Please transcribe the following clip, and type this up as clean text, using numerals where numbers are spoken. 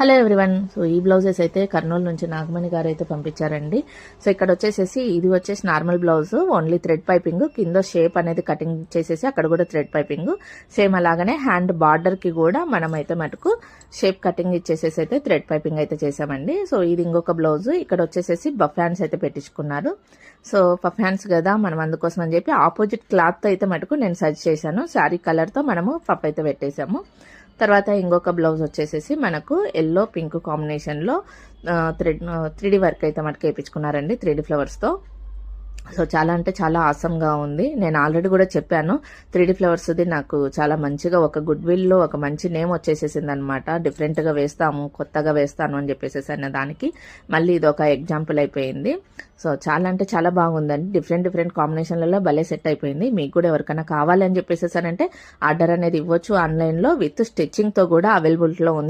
Hello everyone. So ఈ blouses అయితే కర్నూలు నుంచి నాగమణి గారు అయితే పంపించారండి. సో ఇక్కడ వచ్చేసేసి ఇది వచ్చేసి normal blouse, only thread piping, కింద షేప్ అనేది కటింగ్ చేసేసి అక్కడ కూడా థ్రెడ్ పైపింగ్ సేమ్. అలాగనే హ్యాండ్ బార్డర్ కి కూడా మనం అయితే మటుకు షేప్ కటింగ్ ఇచ్చేసేసి అయితే థ్రెడ్ పైపింగ్ అయితే చేసామండి. సో ఇది ఇంకొక బ్లౌజ్. ఇక్కడ వచ్చేసేసి బఫ్ హ్యాండ్స్ అయితే పెట్టించుకున్నారు. సో పఫ్ హ్యాండ్స్ కదా మనం, అందుకోసం అని చెప్పి ఆపోజిట్ క్లాత్ అయితే మటుకు నేను సజెస్ట్ చేశాను. శారీ కలర్ తో మనము పఫ్ అయితే పెట్టేశాము. తర్వాత ఇంకొక బ్లౌజ్ వచ్చేసేసి మనకు ఎల్లో పింక్ కాంబినేషన్ లో త్రీడీ వర్క్ అయితే మనకి వేయించుకున్నారండి, 3D ఫ్లవర్స్ తో. సో చాలా అంటే చాలా ఆసంగా ఉంది. నేను ఆల్రెడీ కూడా చెప్పాను, 3D ఫ్లవర్స్ది నాకు చాలా మంచిగా ఒక గుడ్ విల్ లో ఒక మంచి నేమ్ వచ్చేసేసింది అనమాట. డిఫరెంట్ గా వేస్తాము, కొత్తగా వేస్తాను అని చెప్పేసి అన్న దానికి మళ్ళీ ఇది ఒక ఎగ్జాంపుల్ అయిపోయింది. సో చాలా అంటే చాలా బాగుందండి. డిఫరెంట్ కాంబినేషన్లలో భలే సెట్ అయిపోయింది. మీకు కూడా ఎవరికైనా కావాలని చెప్పేసి అంటే ఆర్డర్ అనేది ఇవ్వచ్చు ఆన్లైన్ లో, విత్ స్టిచ్చింగ్ తో కూడా అవైలబిలిటీలో ఉంది.